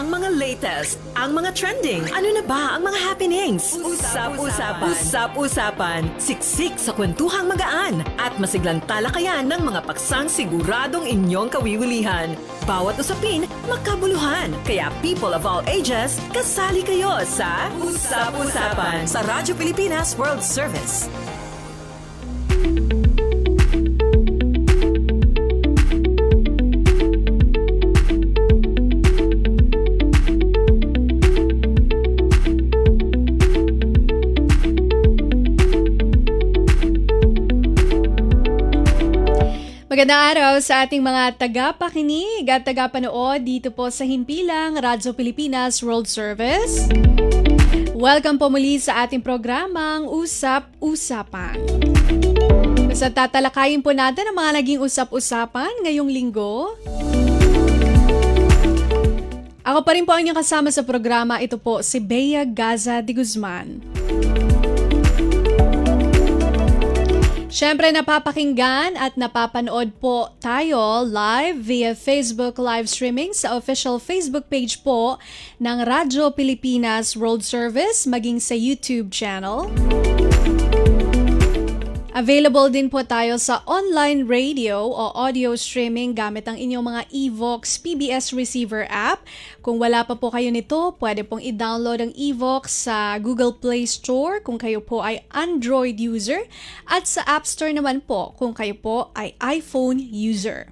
Ang mga latest, ang mga trending, ano na ba ang mga happenings? Usap-usapan. Usap-usapan. Siksik sa kwentuhang magaan at masiglang talakayan ng mga paksang siguradong inyong kawiwilihan. Bawat usapin, makabuluhan. Kaya people of all ages, kasali kayo sa Usap-usapan sa Radyo Pilipinas World Service. Magandang araw sa ating mga tagapakinig at tagapanood dito po sa Himpilang Radyo Pilipinas World Service. Welcome po muli sa ating programang Usap-Usapan. Sa tatalakayin po natin ang mga naging usap-usapan ngayong linggo. Ako pa rin po ang inyong kasama sa programa. Ito po si Bea Gaza de Guzman. Siyempre napapakinggan at napapanood po tayo live via Facebook live streaming sa official Facebook page po ng Radyo Pilipinas World Service maging sa YouTube channel. Available din po tayo sa online radio o audio streaming gamit ang inyong mga Evox PBS Receiver app. Kung wala pa po kayo nito, pwede pong i-download ang Evox sa Google Play Store kung kayo po ay Android user at sa App Store naman po kung kayo po ay iPhone user.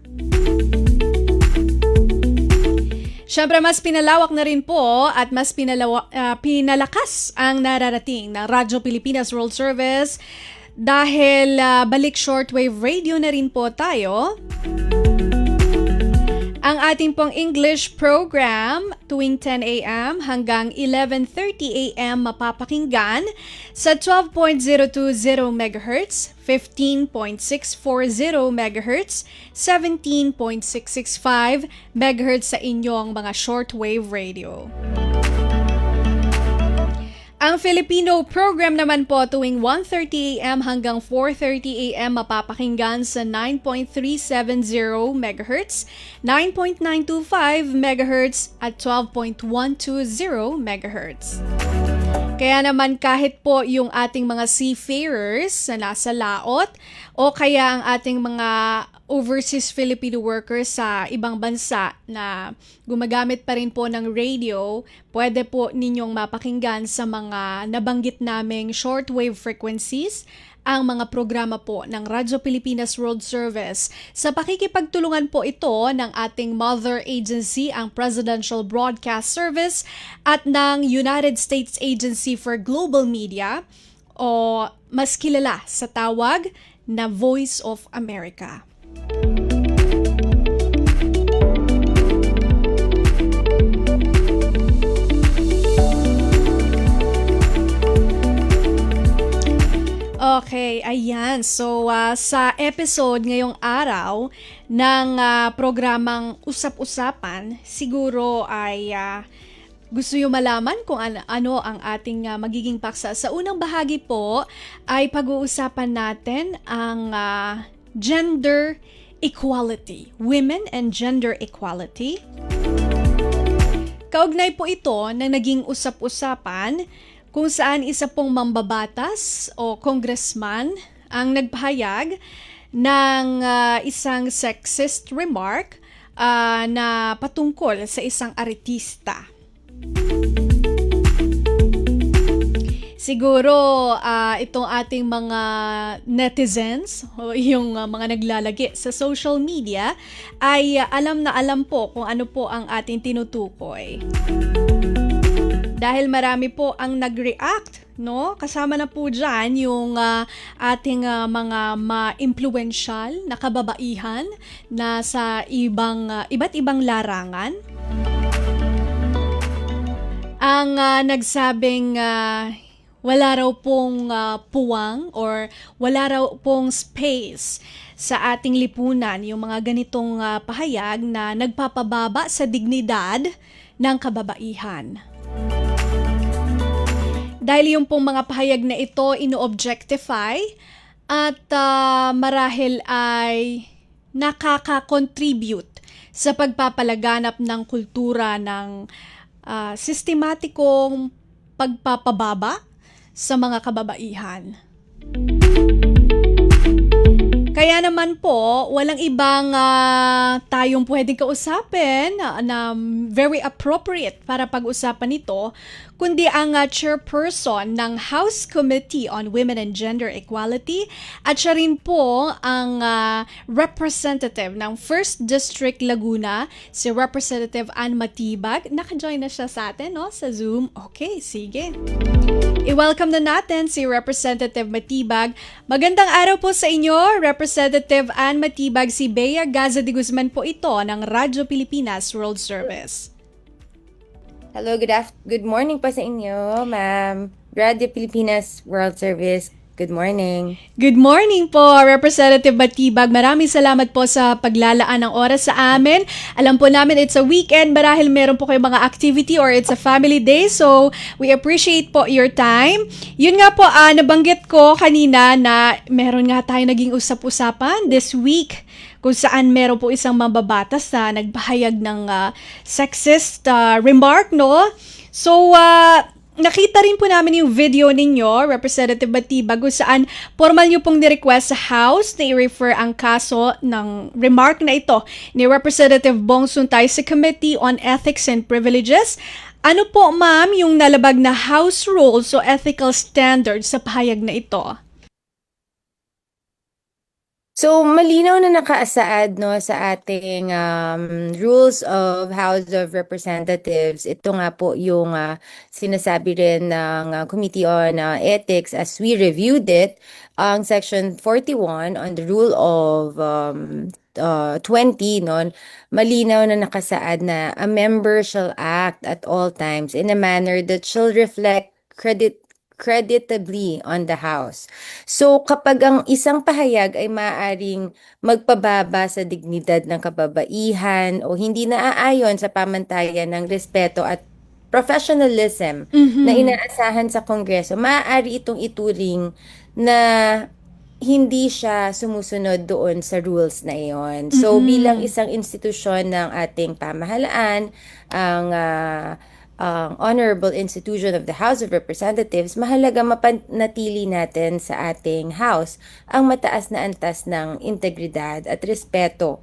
Siyempre, mas pinalawak na rin po at mas pinalakas ang nararating ng Radyo Pilipinas World Service dahil balik shortwave radio na rin po tayo. Ang ating pong English program tuwing 10 a.m. hanggang 11:30 a.m. mapapakinggan sa 12.020 MHz, 15.640 MHz, 17.665 MHz sa inyong mga shortwave radio. Ang Filipino program naman po tuwing 1:30 a.m. hanggang 4:30 a.m. mapapakinggan sa 9.370 MHz, 9.925 MHz at 12.120 MHz. Kaya naman kahit po yung ating mga seafarers na nasa laot o kaya ang ating mga overseas Filipino workers sa ibang bansa na gumagamit pa rin po ng radio, pwede po ninyong mapakinggan sa mga nabanggit naming shortwave frequencies ang mga programa po ng Radyo Pilipinas World Service. Sa pakikipagtulungan po ito ng ating mother agency, ang Presidential Broadcast Service, at ng United States Agency for Global Media o mas kilala sa tawag na Voice of America. Okay, ayan. So, sa episode ngayong araw ng programang Usap-Usapan, siguro ay gusto nyo malaman kung ano ang ating magiging paksa. Sa unang bahagi po ay pag-uusapan natin ang gender equality, women and gender equality. Kaugnay po ito na naging usap-usapan kung saan isa pong mambabatas o congressman ang nagpahayag ng isang sexist remark na patungkol sa isang artista. Siguro itong ating mga netizens o yung mga naglalagi sa social media ay alam na alam po kung ano po ang ating tinutukoy. Dahil marami po ang nag-react, no? Kasama na po dyan yung ating mga ma-influential na kababaihan na sa iba't ibang larangan. Ang nagsabing wala raw pong puwang or wala raw pong space sa ating lipunan yung mga ganitong pahayag na nagpapababa sa dignidad ng kababaihan. Dahil yung pong mga pahayag na ito ino-objectify at marahil ay nakaka-contribute sa pagpapalaganap ng kultura ng sistematikong pagpapababa sa mga kababaihan. Kaya naman po, walang ibang tayong pwedeng kausapin na very appropriate para pag-usapan ito, kundi ang chairperson ng House Committee on Women and Gender Equality at siya rin po ang representative ng 1st District Laguna, si Representative Ann Matibag. Naka-join na siya sa atin, no, sa Zoom. Okay, sige. I-welcome na natin si Representative Matibag. Magandang araw po sa inyo, Representative Ann Matibag. Si Bea Gaza de Guzman po ito ng Radyo Pilipinas World Service. Hello, good morning po sa inyo, ma'am. Radio Pilipinas World Service. Good morning. Good morning po, Representative Matibag. Maraming salamat po sa paglalaan ng oras sa amin. Alam po namin it's a weekend, marahil meron po kayong mga activity or it's a family day. So, we appreciate po your time. Yun nga po, nabanggit ko kanina na meron nga tayo naging usap-usapan this week kung saan meron po isang mababatas na nagpahayag ng sexist remark, no? So, nakita rin po namin yung video ninyo, Representative Matibag, kung saan formal nyo pong ni-request sa House na i-refer ang kaso ng remark na ito ni Representative Bong Suntay sa Committee on Ethics and Privileges. Ano po, ma'am, yung nalabag na House rules o ethical standards sa pahayag na ito? So, malinaw na nakaasaad no, sa ating rules of House of Representatives. Ito nga po yung sinasabi rin ng Committee on Ethics as we reviewed it, ang Section 41 on the Rule of 20, no, malinaw na nakasaad na a member shall act at all times in a manner that shall reflect creditably on the House. So kapag ang isang pahayag ay maaaring magpababa sa dignidad ng kababaihan o hindi naaayon sa pamantayan ng respeto at professionalism na inaasahan sa Kongreso, maaari itong ituring na hindi siya sumusunod doon sa rules na iyon. So bilang isang institusyon ng ating pamahalaan, ang honorable institution of the House of Representatives, mahalaga mapanatili natin sa ating House ang mataas na antas ng integridad at respeto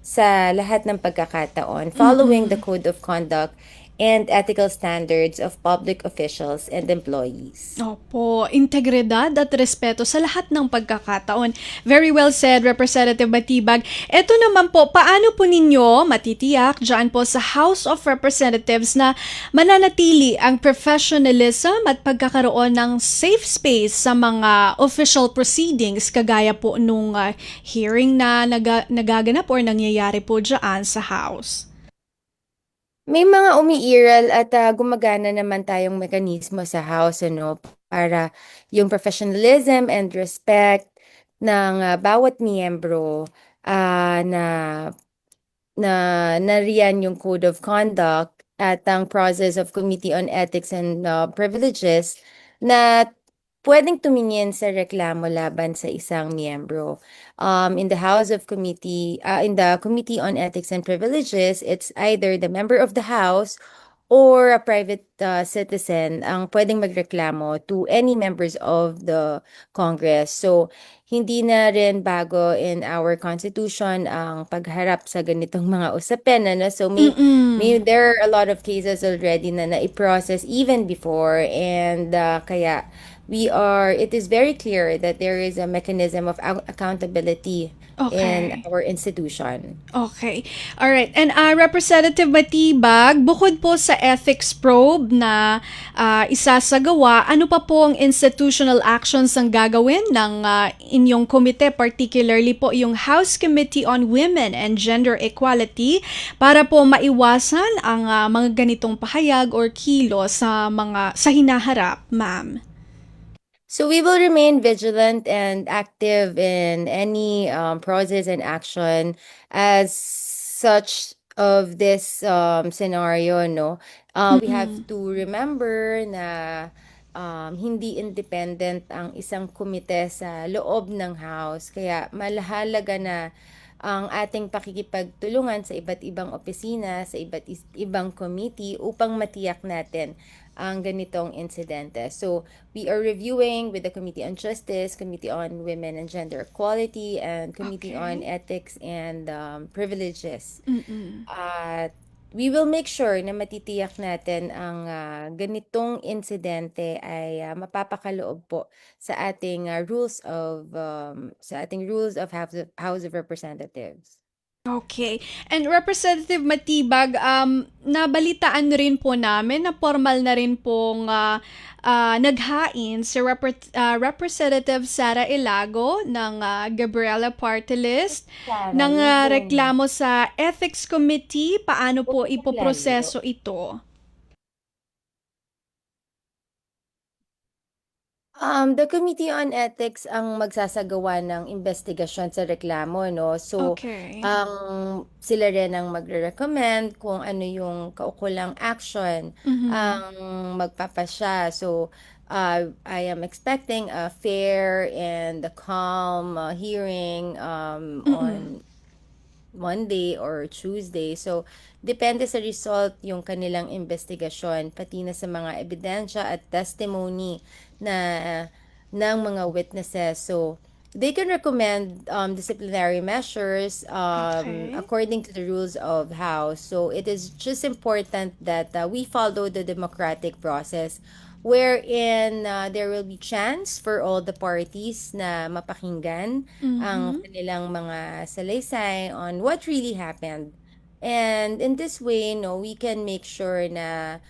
sa lahat ng pagkakataon following the Code of Conduct and ethical standards of public officials and employees. Opo, integridad at respeto sa lahat ng pagkakataon. Very well said, Representative Matibag. Ito naman po, paano po ninyo matitiyak dyan po sa House of Representatives na mananatili ang professionalism at pagkakaroon ng safe space sa mga official proceedings kagaya po nung hearing na nagaganap or nangyayari po dyan sa House? May mga umiiral at gumagana naman tayong mekanismo sa House para yung professionalism and respect ng bawat miyembro na nariyan yung Code of Conduct at ang process of Committee on Ethics and Privileges na pwedeng tumingin sa reklamo laban sa isang miyembro. In the in the Committee on Ethics and Privileges, it's either the member of the House or a private citizen ang pwedeng magreklamo to any members of the Congress. So, hindi na rin bago in our Constitution ang pagharap sa ganitong mga usapin. So, there are a lot of cases already na na-process even before, and kaya it is very clear that there is a mechanism of accountability in our institution. Okay. Alright. And Representative Matibag, bukod po sa ethics probe na isasagawa, ano pa po ang institutional actions ang gagawin ng inyong komite, particularly po yung House Committee on Women and Gender Equality, para po maiwasan ang mga ganitong pahayag or kilos sa hinaharap, ma'am? So we will remain vigilant and active in any process and action as such of this scenario, no? We have to remember na hindi independent ang isang komite sa loob ng House. Kaya mahalaga na ang ating pakikipagtulungan sa iba't ibang opisina, sa ibang committee upang matiyak natin ang ganitong insidente. So, we are reviewing with the Committee on Justice, Committee on Women and Gender Equality, and Committee on Okay. Ethics and Privileges. Mm-mm. At we will make sure na matitiyak natin ang ganitong insidente ay mapapakaloob po sa ating rules of House of Representatives. Okay. And Representative Matibag, nabalitaan rin po namin na formal na rin pong naghain si Representative Sara Ilago ng Gabriela Party List ng reklamo sa Ethics Committee. Paano po ipoproseso ito? The Committee on Ethics ang magsasagawa ng investigasyon sa reklamo, no? So, Okay. sila rin ang magre-recommend kung ano yung kaukulang action ang magpapasya. So, I am expecting a fair and a calm hearing on Monday or Tuesday. So, depende sa result yung kanilang investigasyon, pati na sa mga ebidensya at testimony na ng mga witnesses. So, they can recommend disciplinary measures Okay. according to the rules of House. So, it is just important that we follow the democratic process wherein there will be chance for all the parties na mapakinggan ang kanilang mga salaysay on what really happened. And in this way, no, we can make sure na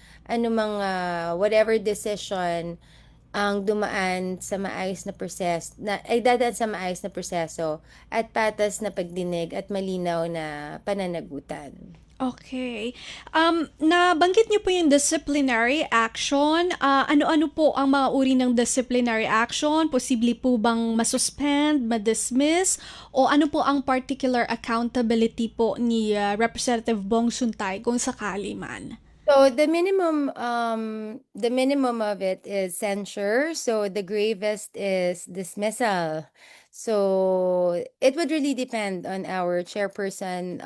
whatever decision ang dumaan sa maayos na proseso, ay dadaan sa maayos na proseso at patas na pagdinig at malinaw na pananagutan. Okay. Nabanggit niyo po yung disciplinary action. Ano-ano po ang mga uri ng disciplinary action? Posible po bang masuspend, ma-dismiss? O ano po ang particular accountability po ni Representative Bong Suntay kung sakali man? So the minimum of it is censure. So the gravest is dismissal. So it would really depend on our chairperson,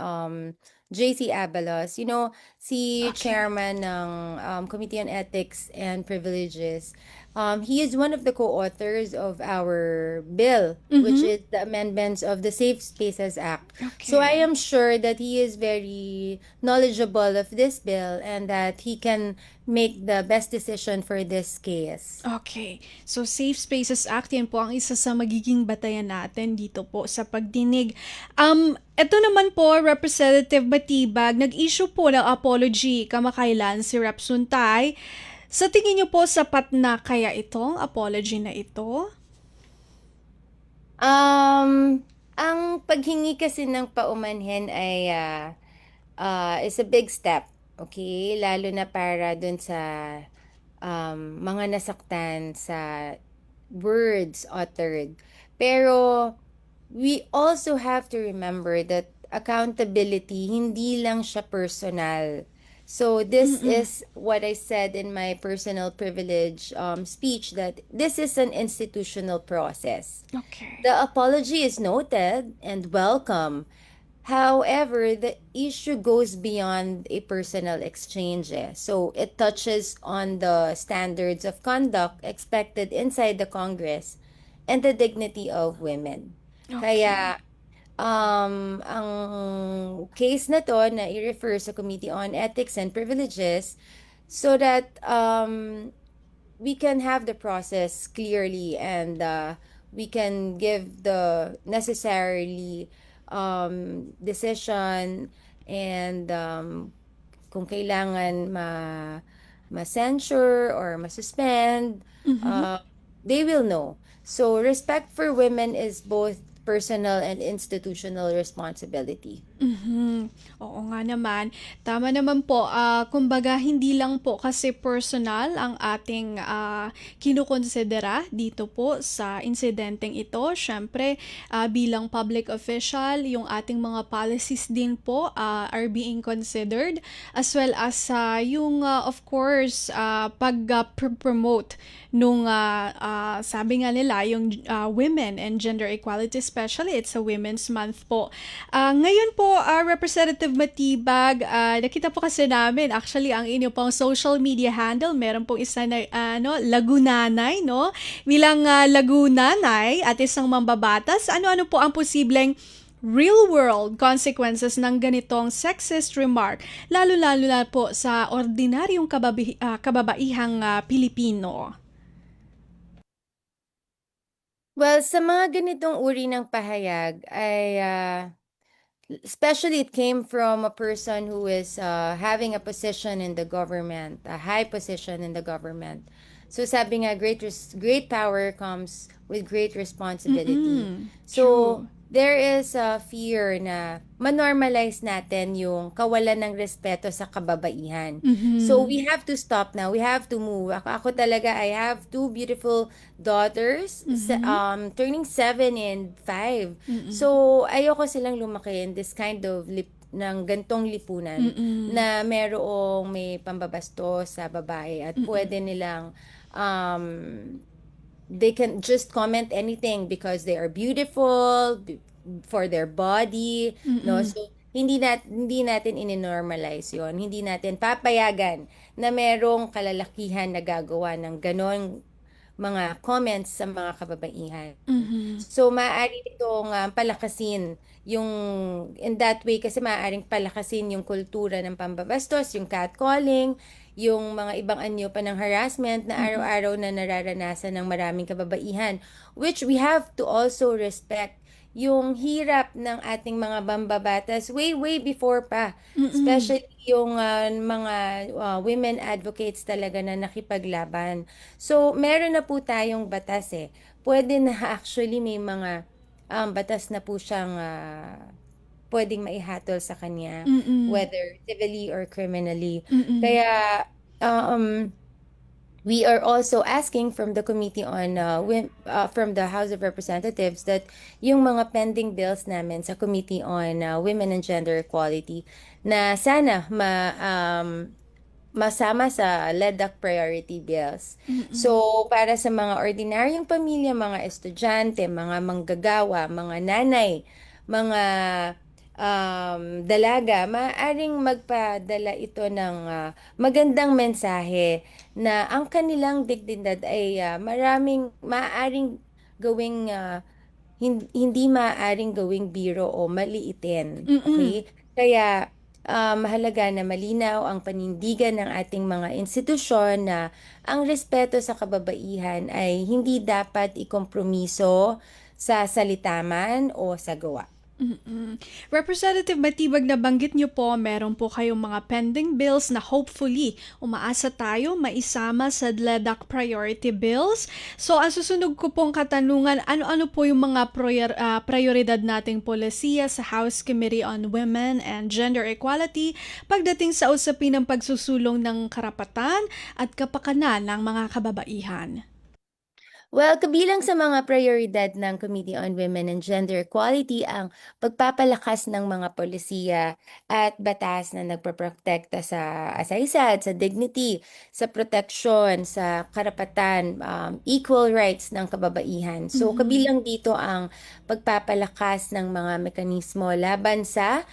JC Abalos. You know, si Okay. chairman ng Committee on Ethics and Privileges. He is one of the co-authors of our bill, which is the amendments of the Safe Spaces Act. So I Okay. am sure that he is very knowledgeable of this bill and that he can make the best decision for this case. Okay. So, Safe Spaces Act, yan po ang isa sa magiging batayan natin dito po sa pagdinig. Ito naman po, Representative Matibag, nag-issue po ng apology kamakailan si Rep. Suntay. Sa tingin niyo po, sapat na kaya itong apology na ito? Ang paghingi kasi ng paumanhin ay is a big step, okay? Lalo na para dun sa mga nasaktan sa words uttered. Pero we also have to remember that accountability, hindi lang siya personal. So this is what I said in my personal privilege speech, that this is an institutional process. Okay. The apology is noted and welcome. However, the issue goes beyond a personal exchange. So it touches on the standards of conduct expected inside the Congress and the dignity of women. Kaya ang case na to na i-refer sa Committee on Ethics and Privileges so that we can have the process clearly and we can give the necessarily decision and kung kailangan ma-censure or ma-suspend, they will know. So respect for women is both personal and institutional responsibility. Oo nga naman. Tama naman po. Kumbaga, hindi lang po kasi personal ang ating kinukonsidera dito po sa insidenteng ito. Siyempre, bilang public official, yung ating mga policies din po are being considered, as well as yung, of course, pag-promote nung, sabi nga nila, yung women and gender equalities especially it's a Women's Month po. Ngayon po, Representative Matibag, nakita po kasi namin actually ang inyo pong social media handle, meron pong isa na Lagunanay, no? Bilang Lagunanay at isang mambabatas, ano-ano po ang posibleng real-world consequences ng ganitong sexist remark, lalo-lalo na po sa ordinaryong kababaihang Pilipino? Well, sa mga ganitong uri ng pahayag ay especially it came from a person who is having a position in the government, a high position in the government. So sabi nga, great power comes with great responsibility. Mm-mm, So true. there is a fear na manormalize natin yung kawalan ng respeto sa kababaihan. So we have to stop now. We have to move. Ako talaga, I have two beautiful daughters, turning 7 and 5. So ayoko silang lumaki in this kind of ng gantong lipunan na may pambabastos sa babae at pwede nilang um, they can just comment anything because they are beautiful for their body, no? So hindi natin ininormalize 'yon. Hindi natin papayagan na merong kalalakihan na gagawa ng ganon mga comments sa mga kababaihan. So, maaari itong palakasin yung, in that way, kasi maaaring palakasin yung kultura ng pambabastos, yung catcalling, yung mga ibang anyo pa ng harassment na araw-araw na nararanasan ng maraming kababaihan, which we have to also respect yung hirap ng ating mga mambabatas way before pa. Especially yung mga women advocates talaga na nakipaglaban. So, meron na po tayong batas eh. Pwede na actually may mga batas na po siyang pwedeng maihatol sa kanya, whether civilly or criminally. Kaya, we are also asking from the Committee on from the House of Representatives that yung mga pending bills namin sa Committee on Women and Gender Equality na sana masama sa LEDAC priority bills. So, para sa mga ordinaryong pamilya, mga estudyante, mga manggagawa, mga nanay, mga dalaga, maaaring magpadala ito ng magandang mensahe na ang kanilang dignidad ay maaaring gawing hindi maaaring gawing biro o maliitin. Okay? Kaya mahalaga na malinaw ang panindigan ng ating mga institusyon na ang respeto sa kababaihan ay hindi dapat ikompromiso sa salita man o sa gawa. Representative Matibag, nabanggit niyo po, meron po kayong mga pending bills na hopefully umaasa tayo maisama sa LEDAC priority bills. So, ang susunod ko pong katanungan, ano-ano po yung mga prioridad nating polisiya sa House Committee on Women and Gender Equality pagdating sa usapin ng pagsusulong ng karapatan at kapakanan ng mga kababaihan? Well, kabilang sa mga prioridad ng Committee on Women and Gender Equality ang pagpapalakas ng mga polisiya at batas na nagproprotekta sa asaysad, sa dignity, sa proteksyon, sa karapatan, equal rights ng kababaihan. So, kabilang dito ang pagpapalakas ng mga mekanismo laban sa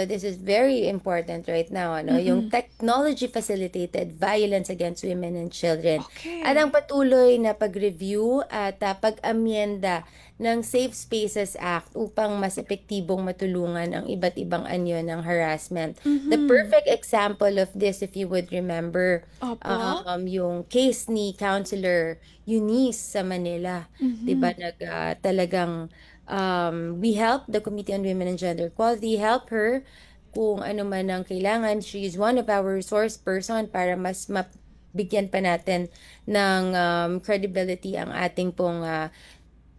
this is very important right now, yung technology facilitated violence against women and children. Okay. At ang patuloy na pag-review at pag-amyenda ng Safe Spaces Act upang mas epektibong matulungan ang iba't ibang anyo ng harassment. The perfect example of this, if you would remember, Opo. yung case ni Councilor Eunice sa Manila. Diba, talagang we help the Committee on Women and Gender Equality, help her kung ano man ang kailangan. She is one of our resource person para mas bigyan pa natin ng credibility ang ating pong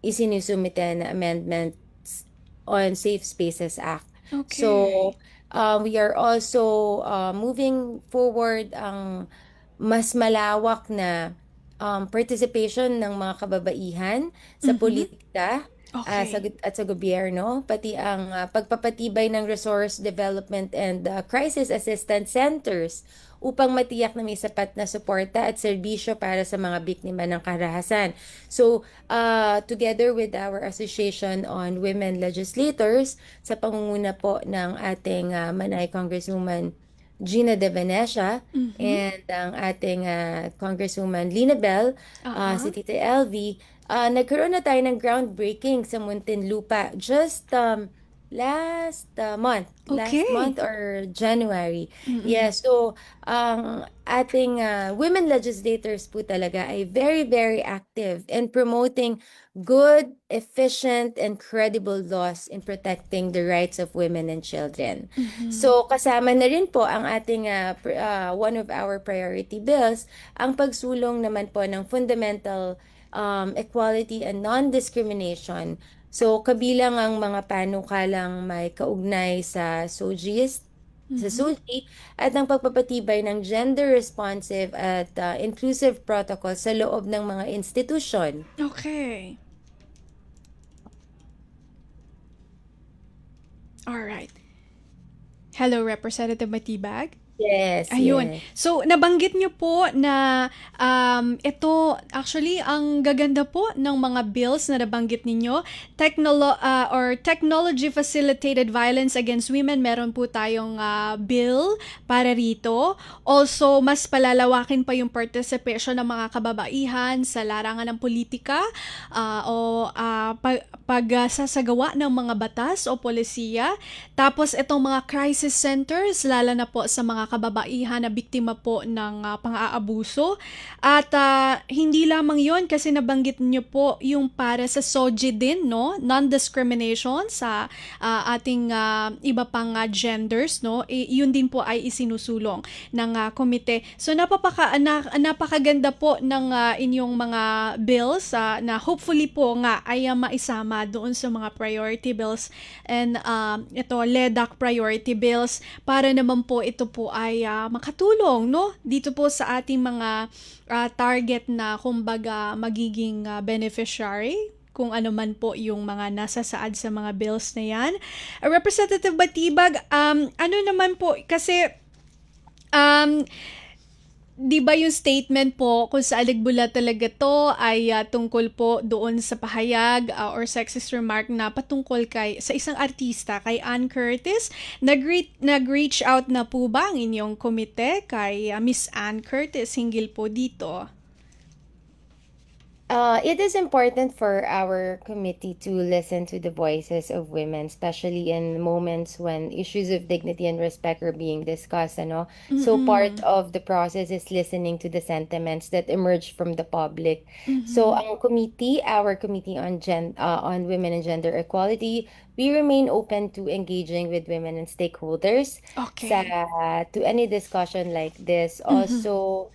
isinusumite na amendments on Safe Spaces Act. Okay. So, we are also moving forward ang mas malawak na participation ng mga kababaihan sa politika. Okay. at sa gobyerno, pati ang pagpapatibay ng resource development and crisis assistance centers upang matiyak na may sapat na suporta at serbisyo para sa mga biktima ng karahasan. So, together with our Association on Women Legislators, sa pangunguna po ng ating Manay Congresswoman Gina De Venecia Mhm. and ang ating Congresswoman Lina Bell, si Uh-huh. Tita LV, nagkaroon na tayo ng groundbreaking sa Muntinlupa just last Okay. month or January. Mm-mm. Yeah, so ang ating women legislators po talaga ay very, very active in promoting good, efficient, and credible laws in protecting the rights of women and children. Mhm. So kasama na rin po ang ating one of our priority bills, ang pagsulong naman po ng fundamental equality and non-discrimination. So, kabilang ang mga panukalang may kaugnay sa Mhm. SOGI at ang pagpapatibay ng gender-responsive at inclusive protocol sa loob ng mga institusyon. Okay. All right. Hello, Representative Matibag. Yes, Ayun. yes. So, nabanggit niyo po na ito, actually, ang gaganda po ng mga bills na nabanggit ninyo. Technology Facilitated Violence Against Women, meron po tayong bill para rito. Also, mas palalawakin pa yung participation ng mga kababaihan sa larangan ng politika pagsasagawa ng mga batas o polisiya. Tapos, itong mga crisis centers, lalo na po sa mga kababaihan na biktima po ng pang-aabuso. At hindi lamang yon kasi nabanggit niyo po yung para sa SOGI din, no? Non-discrimination sa ating iba pang genders, no? Yun din po ay isinusulong ng komite. So napakaganda po ng inyong mga bills na hopefully po nga ay maisama doon sa mga priority bills and ito LEDAC priority bills para naman po ito po ay makatulong, no, dito po sa ating mga target na kumbaga magiging beneficiary kung ano man po yung mga nasasaad sa mga bills na yan. Representative Batibag, ano naman po kasi um, di ba yung statement po kung sa Aligbula talaga to ay tungkol po doon sa pahayag or sexist remark na patungkol sa isang artista, kay Ann Curtis. Nag-reach out na po ba ang inyong komite kay Miss Ann Curtis hinggil po dito? It is important for our committee to listen to the voices of women, especially in moments when issues of dignity and respect are being discussed, ano? So part Mm-mm. of the process is listening to the sentiments that emerge from the public. So Mm-hmm. our committee on on women and gender equality, we remain open to engaging with women and stakeholders sa Okay. to any discussion like this. Mm-hmm. Also,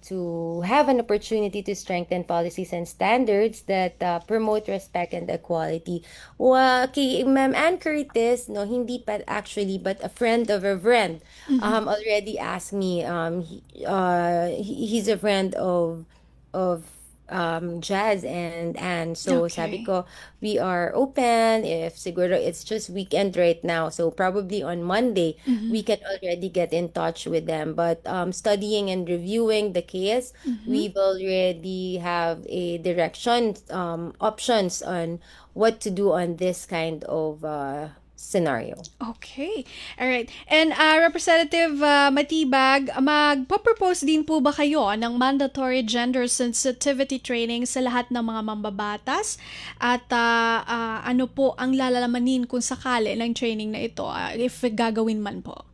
to have an opportunity to strengthen policies and standards that promote respect and equality. Kay Ma'am Ann Curtis, no, hindi pa actually, but a friend of a friend Mm-hmm. already asked me. He's a friend of Jazz and so sabi Okay. ko, we are open if siguro it's just weekend right now. So probably on Monday, Mm-hmm. we can already get in touch with them. But studying and reviewing the case, Mm-hmm. we will already have a direction, options on what to do on this kind of scenario. Okay. All right. And Representative Matibag, magpo-propose din po ba kayo ng mandatory gender sensitivity training sa lahat ng mga mambabatas? At ano po ang lalamanin kung sakali ng training na ito, if gagawin man po?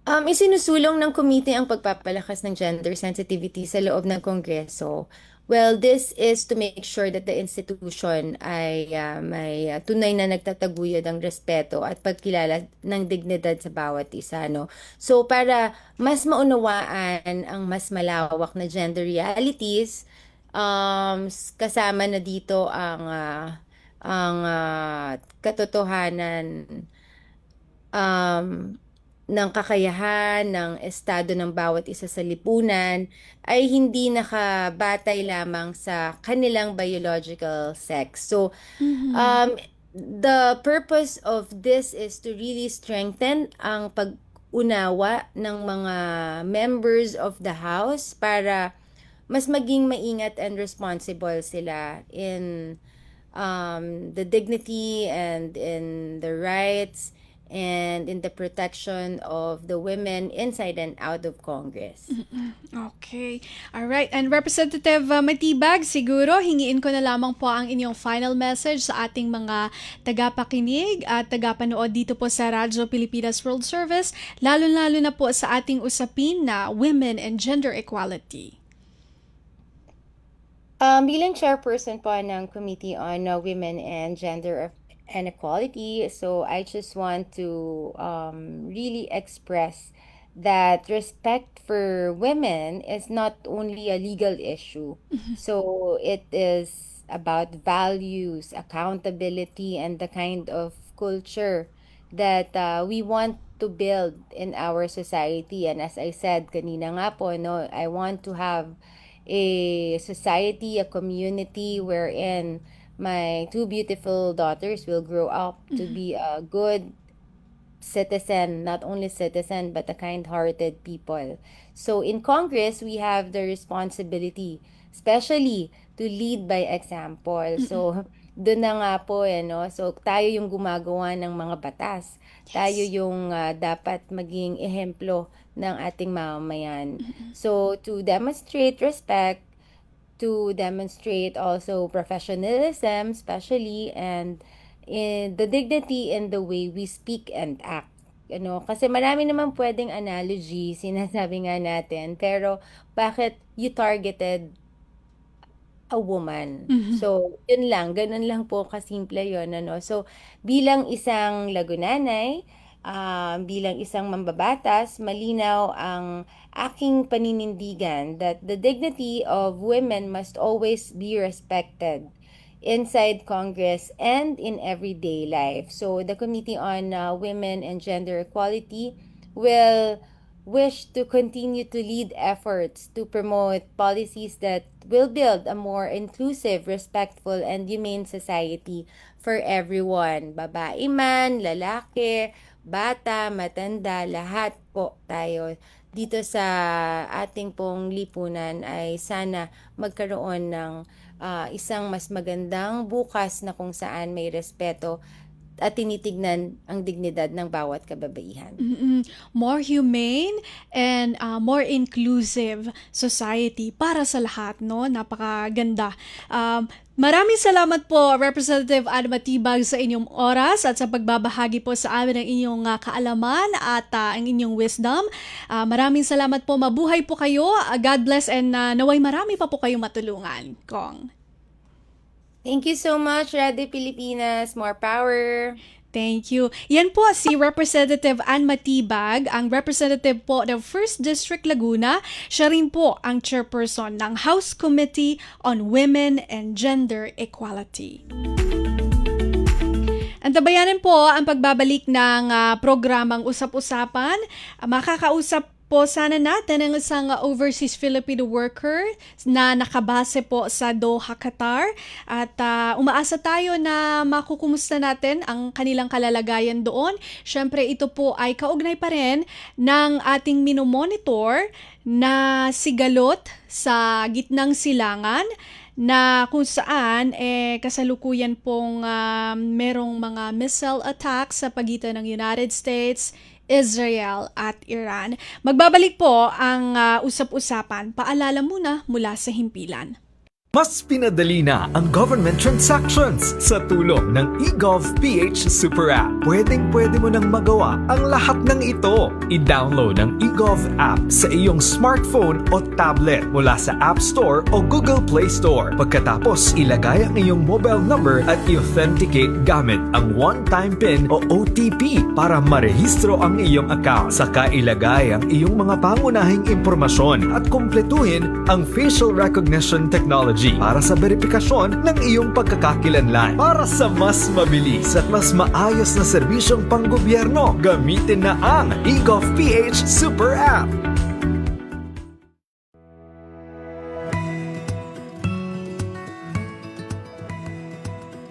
Isinusulong ng komite ang pagpapalakas ng gender sensitivity sa loob ng Kongreso. Well, this is to make sure that the institution ay may tunay na nagtataguyod ang respeto at pagkilala ng dignidad sa bawat isa, no? So, para mas maunawaan ang mas malawak na gender realities, kasama na dito ang katotohanan, um, ng kakayahan, ng estado ng bawat isa sa lipunan ay hindi nakabatay lamang sa kanilang biological sex. So, the purpose of this is to really strengthen ang pag-unawa ng mga members of the house para mas maging maingat and responsible sila in the dignity and in the rights and in the protection of the women inside and out of Congress. Okay. All right. And Representative Matibag, siguro hingiin ko na lamang po ang inyong final message sa ating mga tagapakinig at tagapanood dito po sa Radyo Pilipinas World Service, lalo-lalo na po sa ating usapin na women and gender equality. Bilang chairperson po ng Committee on Women and Gender and Equality, so I just want to really express that respect for women is not only a legal issue. So it is about values, accountability, and the kind of culture that we want to build in our society. And as I said kanina nga po, no, I want to have a society, a community wherein my two beautiful daughters will grow up to be a good citizen, not only citizen, but a kind-hearted people. So in Congress, we have the responsibility, especially to lead by example. So doon na nga po no? So tayo yung gumagawa ng mga batas. Tayo yung dapat maging ehemplo ng ating mamamayan. So to demonstrate respect, to demonstrate also professionalism, especially, and in the dignity in the way we speak and act. Kasi marami naman pwedeng analogy, sinasabi nga natin, pero bakit you targeted a woman? So, yun lang, ganun lang po kasimple yun, So, bilang isang lagunanay, bilang isang mambabatas, malinaw ang aking paninindigan that the dignity of women must always be respected inside Congress and in everyday life. So the Committee on Women and Gender Equality will wish to continue to lead efforts to promote policies that will build a more inclusive, respectful, and humane society for everyone. Babae man, lalaki, bata, matanda, lahat po tayo dito sa ating pong lipunan ay sana magkaroon ng isang mas magandang bukas na kung saan may respeto at tinitignan ang dignidad ng bawat kababaihan. More humane and more inclusive society para sa lahat, no? Napakaganda. Maraming salamat po, Representative Ann Matibag, sa inyong oras at sa pagbabahagi po sa amin ng inyong kaalaman at ang inyong wisdom. Maraming salamat po. Mabuhay po kayo. God bless and naway marami pa po kayong matulungan, Kong. Thank you so much, Radio Pilipinas. More power. Thank you. Yan po si Representative Ann Matibag, ang representative po ng 1st District Laguna. Siya rin po ang chairperson ng House Committee on Women and Gender Equality. Antabayanan po ang pagbabalik ng programang Usap-Usapan. Makakausap po sana natin ang isang overseas Filipino worker na nakabase po sa Doha, Qatar, at umaasa tayo na makukumusta natin ang kanilang kalalagayan doon. Syempre ito po ay kaugnay pa rin ng ating minomonitor na sigalot sa gitnang silangan na kung saan kasalukuyan pong merong mga missile attacks sa pagitan ng United States, Israel at Iran. Magbabalik po ang usap-usapan. Paalala muna mula sa himpilan. Mas pinadali na ang government transactions sa tulong ng eGovPH Super App. Pwedeng-pwede mo nang magawa ang lahat ng ito. I-download ang eGov app sa iyong smartphone o tablet mula sa App Store o Google Play Store. Pagkatapos, ilagay ang iyong mobile number at i-authenticate gamit ang one-time PIN o OTP para marehistro ang iyong account. Saka ilagay ang iyong mga pangunahing impormasyon at kumpletuhin ang facial recognition technology technology para sa verifikasyon ng iyong pagkakakilanlan. Para sa mas mabilis at mas maayos na serbisyong panggobyerno, gamitin na ang eGovPH Super App.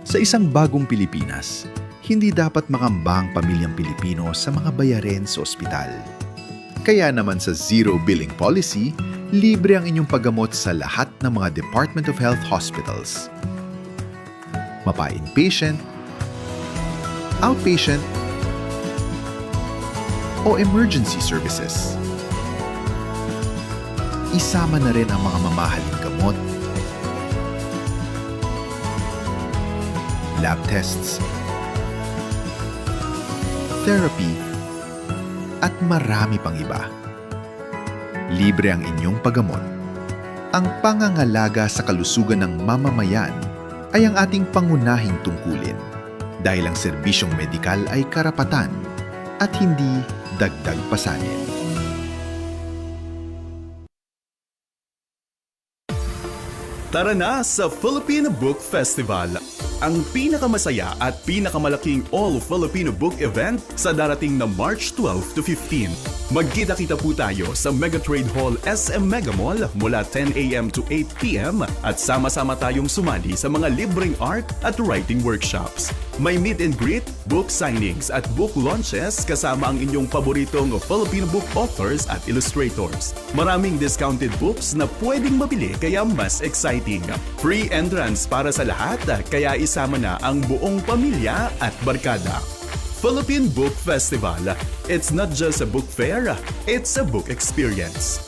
Sa isang bagong Pilipinas, hindi dapat makamba ang pamilyang Pilipino sa mga bayarin sa ospital. Kaya naman sa Zero Billing Policy, libre ang inyong paggamot sa lahat ng mga Department of Health hospitals. Mapa-inpatient, outpatient, o emergency services. Isama na rin ang mga mamahaling gamot, lab tests, therapy, at marami pang iba. Libre ang inyong paggamot. Ang pangangalaga sa kalusugan ng mamamayan ay ang ating pangunahing tungkulin dahil ang serbisyong medikal ay karapatan at hindi dagdag pasanin. Tara na sa Philippine Book Festival, ang pinakamasaya at pinakamalaking all-Filipino book event sa darating na March 12 to 15. Magkita-kita po tayo sa Megatrade Hall SM Mega Mall mula 10 a.m. to 8 p.m. at sama-sama tayong sumali sa mga libreng art at writing workshops. May meet and greet, book signings at book launches kasama ang inyong paboritong Filipino book authors at illustrators. Maraming discounted books na pwedeng mabili kaya mas exciting. Free entrance para sa lahat kaya isama na ang buong pamilya at barkada. Philippine Book Festival. It's not just a book fair, it's a book experience.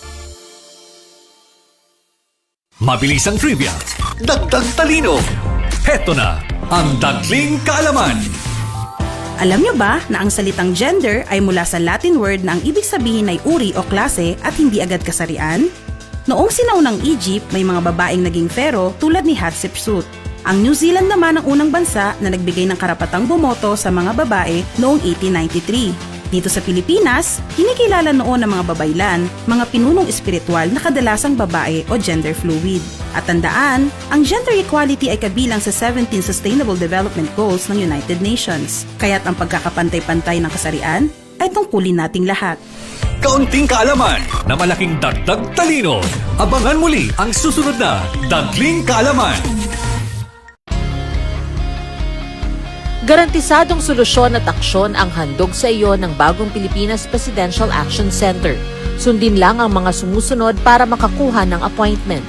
Mabilis ang trivia, dagdag talino. Heto na ang Dagling Kaalaman. Alam niyo ba na ang salitang gender ay mula sa Latin word na ang ibig sabihin ay uri o klase at hindi agad kasarian? Noong sinaunang Egypt, may mga babaeng naging pharaoh tulad ni Hatshepsut. Ang New Zealand naman ang unang bansa na nagbigay ng karapatang bumoto sa mga babae noong 1893. Dito sa Pilipinas, kinikilala noon ng mga babaylan, mga pinunong espiritual na kadalasang babae o gender fluid. At tandaan, ang gender equality ay kabilang sa 17 Sustainable Development Goals ng United Nations. Kaya't ang pagkakapantay-pantay ng kasarian ay tungkulin nating lahat. Kaunting kaalaman na malaking dagdag talino. Abangan muli ang susunod na Dagling Kaalaman. Garantisadong solusyon at aksyon ang handog sa iyo ng bagong Pilipinas Presidential Action Center. Sundin lang ang mga sumusunod para makakuha ng appointment.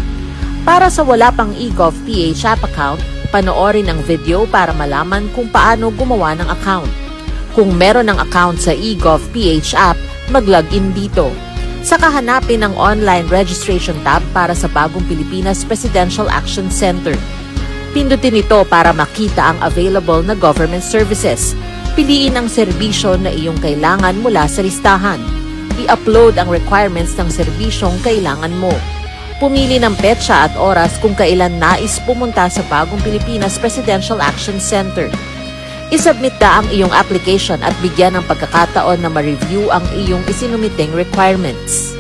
Para sa wala pang eGovPH app account, panoorin ang video para malaman kung paano gumawa ng account. Kung meron ng account sa eGovPH app, mag-login dito. Saka hanapin ang online registration tab para sa bagong Pilipinas Presidential Action Center. Pindutin ito para makita ang available na government services. Piliin ang serbisyo na iyong kailangan mula sa listahan. I-upload ang requirements ng serbisyong kailangan mo. Pumili ng petsa at oras kung kailan nais pumunta sa bagong Pilipinas Presidential Action Center. I-submit na ang iyong application at bigyan ng pagkakataon na ma-review ang iyong isinumiting requirements.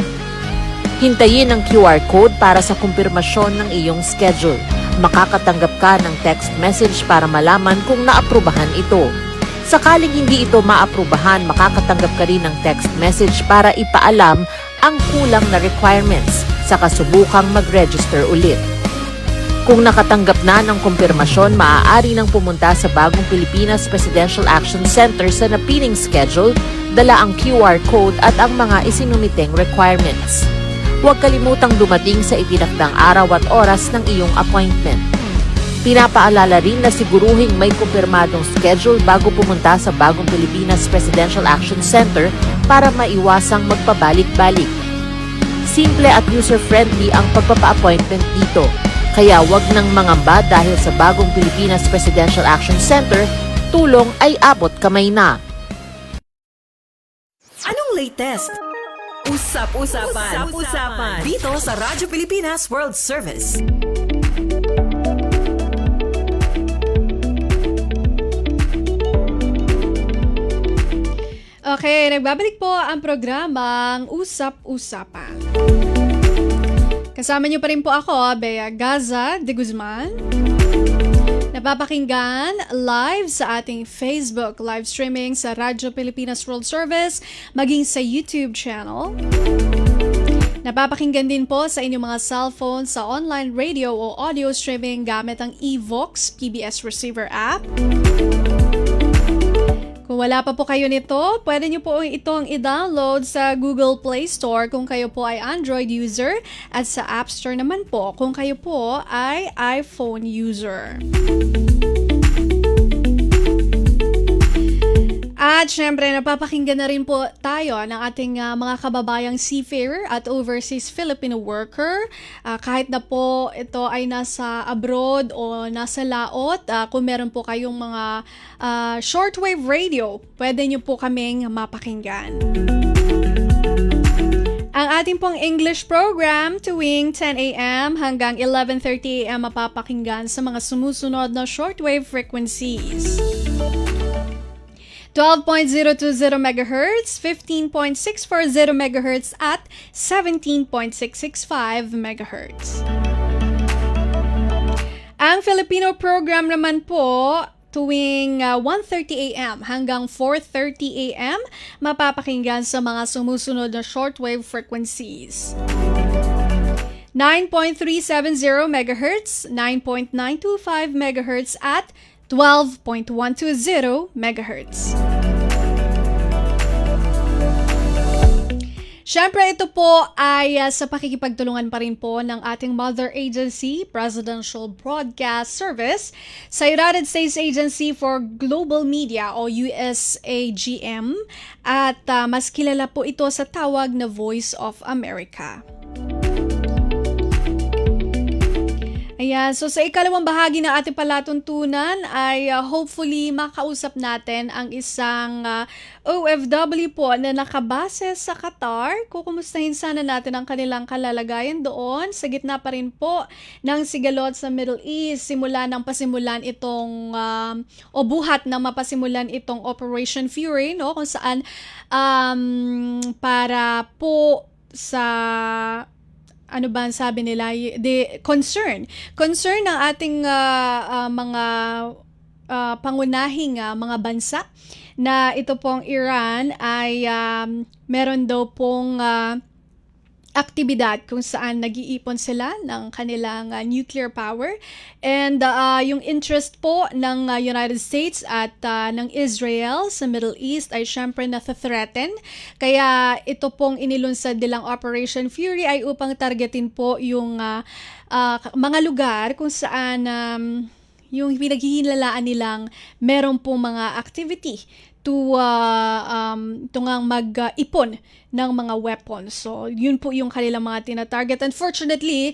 Hintayin ang QR code para sa kumpirmasyon ng iyong schedule. Makakatanggap ka ng text message para malaman kung naaprubahan ito. Sakaling hindi ito maaprubahan, makakatanggap ka rin ng text message para ipaalam ang kulang na requirements sa kasubukang mag-register ulit. Kung nakatanggap na ng kumpirmasyon, maaari nang pumunta sa bagong Pilipinas Presidential Action Center sa napiling schedule, dala ang QR code at ang mga isinumiteng requirements. Huwag kalimutang dumating sa itinakdang araw at oras ng iyong appointment. Pinapaalala rin na siguruhing may kumpirmadong schedule bago pumunta sa bagong Pilipinas Presidential Action Center para maiwasang magpabalik-balik. Simple at user-friendly ang pagpapa-appointment dito, kaya huwag nang mangamba dahil sa bagong Pilipinas Presidential Action Center, tulong ay abot kamay na. Anong latest? Usap-usapan. Usap-usapan. Dito sa Radyo Pilipinas World Service. Okay, nagbabalik po ang programang Usap-Usapan. Kasama niyo pa rin po ako, Bea Gaza de Guzman. Napapakinggan live sa ating Facebook live streaming sa Radyo Pilipinas World Service, maging sa YouTube channel. Napapakinggan din po sa inyong mga cellphone sa online radio o audio streaming gamit ang eVox PBS Receiver app. Kung wala pa po kayo nito, pwede nyo po itong i-download sa Google Play Store kung kayo po ay Android user at sa App Store naman po kung kayo po ay iPhone user. At syempre, napapakinggan na rin po tayo ng ating mga kababayang seafarer at overseas Filipino worker. Kahit na po ito ay nasa abroad o nasa laot, kung meron po kayong mga shortwave radio, pwede nyo po kaming mapakinggan. Ang ating pong English program tuwing 10 a.m. hanggang 11:30 a.m. mapapakinggan sa mga sumusunod na shortwave frequencies. 12.020 MHz, 15.640 MHz at 17.665 MHz. Ang Filipino program naman po tuwing 1:30 a.m. hanggang 4:30 a.m. mapapakinggan sa mga sumusunod na shortwave frequencies. 9.370 MHz, 9.925 MHz at 12.120 MHz. Siyempre, ito po ay sa pakikipagtulungan pa rin po ng ating mother agency, Presidential Broadcast Service, sa United States Agency for Global Media o USAGM, at mas kilala po ito sa tawag na Voice of America. Ayan, so sa ikalawang bahagi ng ating palatuntunan ay hopefully makausap natin ang isang OFW po na nakabase sa Qatar. Kukumustahin sana natin ang kanilang kalalagayan doon sa gitna pa rin po ng sigalot sa Middle East simula ng pasimulan itong o buhat ng mapasimulan itong Operation Fury, no, kung saan para po sa ano ba ang sabi nila, the concern ng ating mga pangunahing mga bansa na ito pong Iran ay meron daw pong aktibidad kung saan nag-iipon sila ng kanilang nuclear power, and yung interest po ng United States at ng Israel sa Middle East ay syempre na-threaten. Kaya ito pong inilunsad nilang Operation Fury ay upang targetin po yung mga lugar kung saan yung pinaghihinalaan nilang meron pong mga activity to tungang mag-ipon ng mga weapons. So, yun po yung kanilang mga tina-target. Unfortunately,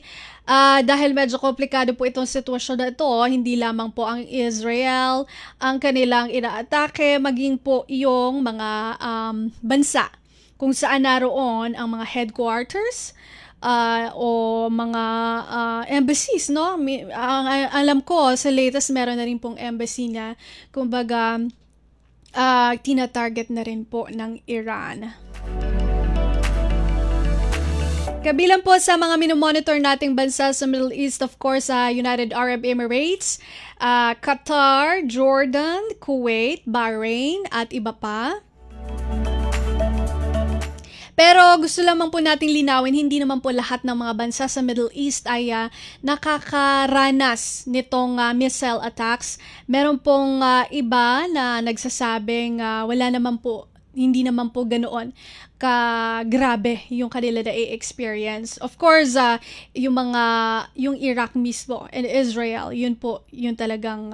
dahil medyo komplikado po itong sitwasyon na ito, hindi lamang po ang Israel ang kanilang inaatake, maging po yung mga bansa kung saan naroon ang mga headquarters o mga embassies, no? Alam ko, sa latest meron na rin pong embassy na, kumbaga, tina-target na rin po ng Iran. Kabilang po sa mga minomonitor nating bansa sa Middle East, of course, United Arab Emirates, Qatar, Jordan, Kuwait, Bahrain, at iba pa. Pero gusto lamang po nating linawin, hindi naman po lahat ng mga bansa sa Middle East ay nakakaranas nitong missile attacks. Meron pong iba na nagsasabing wala naman po, hindi naman po ganoon ka-grabe yung kanila na i-experience. Of course, yung Iraq mismo and Israel, yun talagang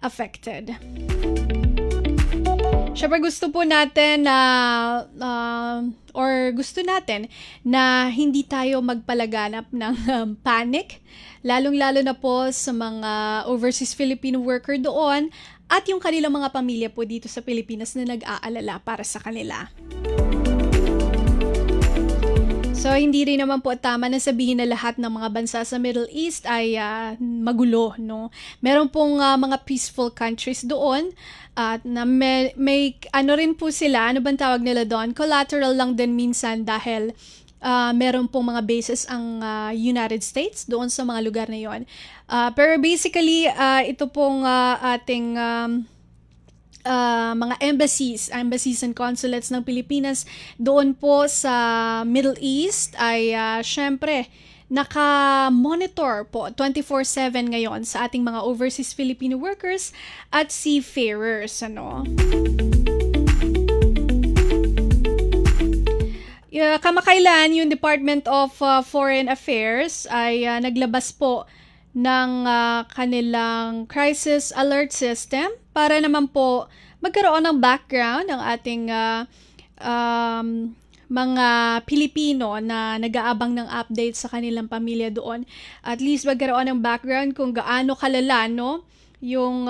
affected. Siyempre gusto po natin gusto natin na hindi tayo magpalaganap ng panic, lalong-lalo na po sa mga overseas Filipino worker doon at yung kanilang mga pamilya po dito sa Pilipinas na nag-aalala para sa kanila. So, hindi rin naman po tama na sabihin na lahat ng mga bansa sa Middle East ay magulo, no? Meron pong mga peaceful countries doon at na may ano rin po sila, ano bang tawag nila doon? Collateral lang din minsan dahil meron pong mga bases ang United States doon sa mga lugar na yon. Pero basically, ito pong ating mga embassies and consulates ng Pilipinas doon po sa Middle East ay syempre naka-monitor po 24/7 ngayon sa ating mga overseas Filipino workers at seafarers, ano. Kamakailan yung Department of Foreign Affairs ay naglabas po ng kanilang crisis alert system para naman po magkaroon ng background ng ating mga Pilipino na nag-aabang ng update sa kanilang pamilya doon. At least magkaroon ng background kung gaano kalala, no, yung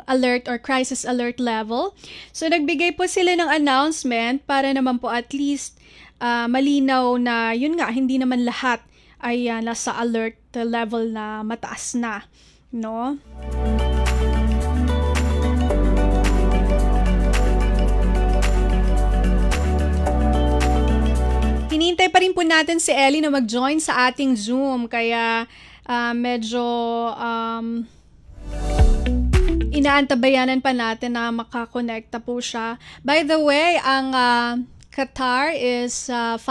alert or crisis alert level. So nagbigay po sila ng announcement para naman po at least malinaw na yun nga, hindi naman lahat ay nasa alert level na mataas na, no? Hinihintay pa rin po natin si Ellie na mag-join sa ating Zoom, kaya medyo inaantabayanan pa natin na makakonekta po siya. By the way, ang Qatar is 5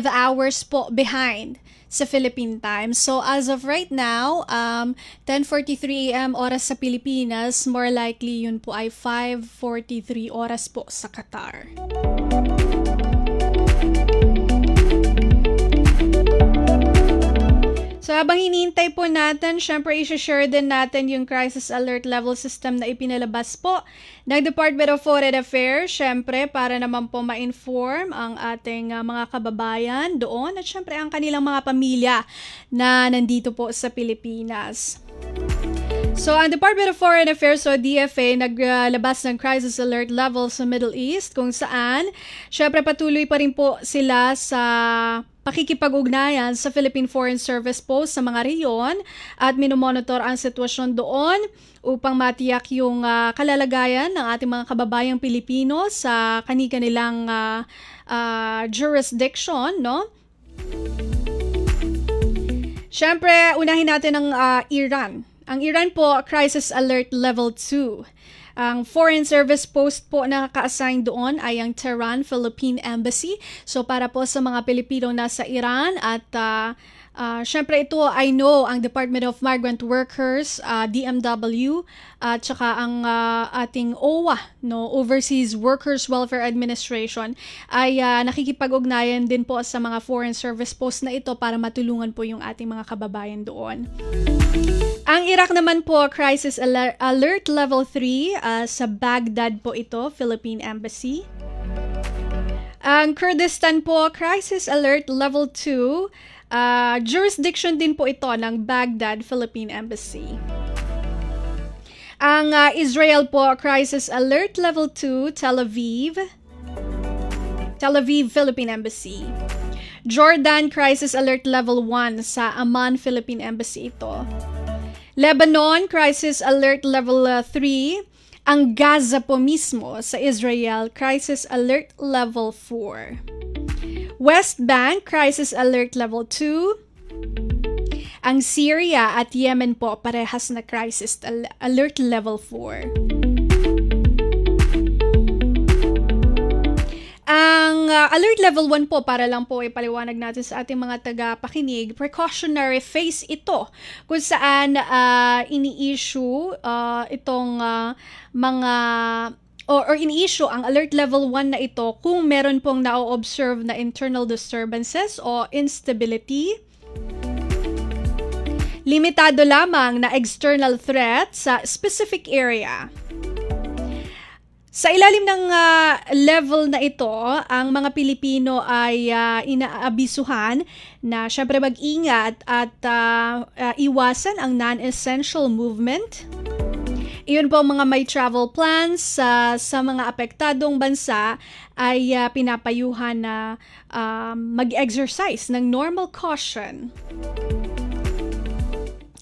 hours po behind sa Philippine time. So as of right now, 10:43 AM oras sa Pilipinas, more likely yun po ay 5:43 oras po sa Qatar. So habang hinihintay po natin, syempre i-share din natin yung crisis alert level system na ipinalabas po ng Department of Foreign Affairs, syempre para naman po ma-inform ang ating mga kababayan doon at syempre ang kanilang mga pamilya na nandito po sa Pilipinas. So, ang Department of Foreign Affairs o DFA naglabas ng crisis alert level sa Middle East kung saan syempre patuloy pa rin po sila sa pakikipag-ugnayan sa Philippine Foreign Service Post sa mga reyon at minomonitor ang sitwasyon doon upang matiyak yung kalalagayan ng ating mga kababayang Pilipino sa kanilang jurisdiction, no? Syempre, unahin natin ang Iran. Ang Iran po, crisis alert level 2. Ang Foreign Service Post po na naka-assign doon ay ang Tehran Philippine Embassy. So para po sa mga Pilipino nasa Iran at syempre ito, I know, ang Department of Migrant Workers, DMW, at saka ang ating OWA, no, Overseas Workers Welfare Administration, ay nakikipag-ugnayan din po sa mga Foreign Service Post na ito para matulungan po yung ating mga kababayan doon. Ang Iraq naman po, crisis alert level 3 sa Baghdad po ito, Philippine Embassy. Ang Kurdistan po, crisis alert level 2, jurisdiction din po ito ng Baghdad, Philippine Embassy. Ang Israel po, crisis alert level 2, Tel Aviv, Philippine Embassy. Jordan, crisis alert level 1 sa Amman, Philippine Embassy ito. Lebanon, crisis alert level 3. Ang Gaza po mismo sa Israel, crisis alert level 4. West Bank, crisis alert level 2. Ang Syria at Yemen po, parehas na crisis alert level 4. Ang alert level 1 po, para lang po ipaliwanag natin sa ating mga tagapakinig, precautionary phase ito kung saan ini-issue itong mga or ini-issue ang alert level 1 na ito kung meron pong na-observe na internal disturbances o instability. Limitado lamang na external threat sa specific area. Sa ilalim ng level na ito, ang mga Pilipino ay inaabisuhan na syempre mag-ingat at iwasan ang non-essential movement. Iyon po, mga may travel plans sa mga apektadong bansa ay pinapayuhan na mag-exercise ng normal caution.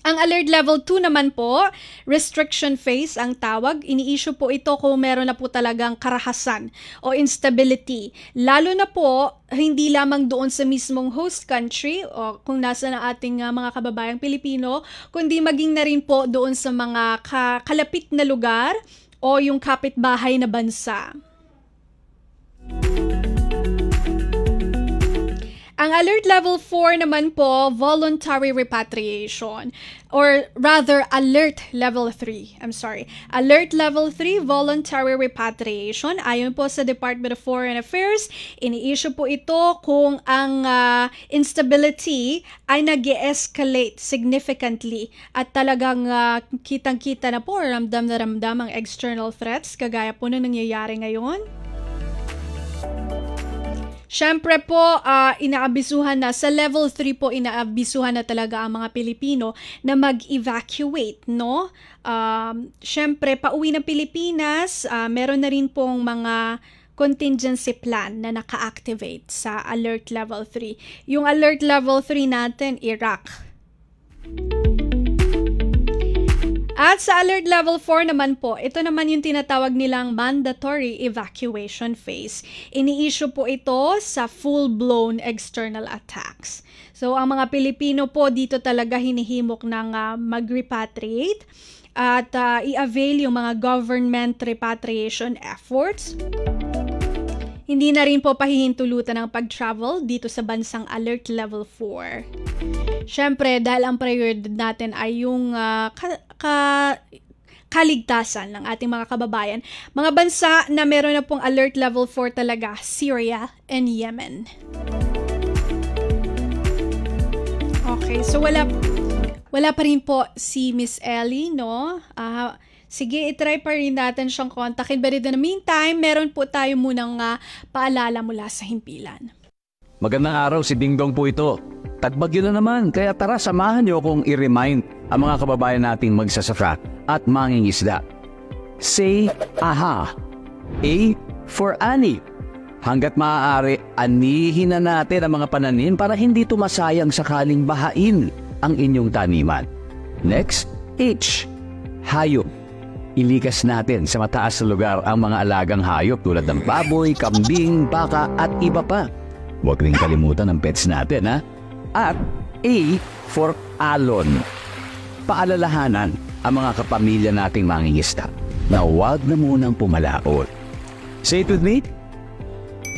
Ang alert level 2 naman po, restriction phase ang tawag. Ini-issue po ito kung meron na po talagang karahasan o instability. Lalo na po, hindi lamang doon sa mismong host country o kung nasa na ating mga kababayang Pilipino, kundi maging na rin po doon sa mga kalapit na lugar o yung kapitbahay na bansa. Ang alert level 4 naman po, voluntary repatriation. Or rather, alert level 3. Alert level 3, voluntary repatriation. Ayon po sa Department of Foreign Affairs, ini-issue po ito kung ang instability ay nag-escalate significantly at talagang kitang-kita na po, ramdam na ramdam ang external threats, kagaya po na nangyayari ngayon. Siyempre po, inaabisuhan na, sa level 3 po, inaabisuhan na talaga ang mga Pilipino na mag-evacuate, no? Siyempre, pauwi ng Pilipinas, meron na rin pong mga contingency plan na naka-activate sa alert level 3. Yung alert level 3 natin, Iraq. At sa alert level 4 naman po, ito naman yung tinatawag nilang mandatory evacuation phase. Ini-issue po ito sa full-blown external attacks. So ang mga Pilipino po dito talaga hinihimok ng mag-repatriate at i-avail yung mga government repatriation efforts. Hindi na rin po pahihintulutan ng pag-travel dito sa bansang alert level 4. Siyempre, dahil ang prioridad natin ay yung kaligtasan ng ating mga kababayan. Mga bansa na meron na pong alert level 4 talaga, Syria and Yemen. Okay, so wala pa rin po si Miss Ellie, no? Sige, itry pa rin natin siyang kontakin. But in the meantime, meron po tayo munang paalala mula sa himpilan. Magandang araw, si Dingdong po ito. Tagbagyo na naman, kaya tara samahan niyo kong i-remind ang mga kababayan nating magsasaka at mangingisda. Say aha. A for ani. Hanggat maaari, anihin na natin ang mga pananim para hindi tumasayang sakaling bahain ang inyong taniman. Next, H. Hayop. Ilikas natin sa mataas na lugar ang mga alagang hayop tulad ng baboy, kambing, baka at iba pa. Huwag rin kalimutan ang pets natin, ha? At A for alon. Paalalahanan ang mga kapamilya nating mangingisda na huwag na munang pumalaot. Say it with me?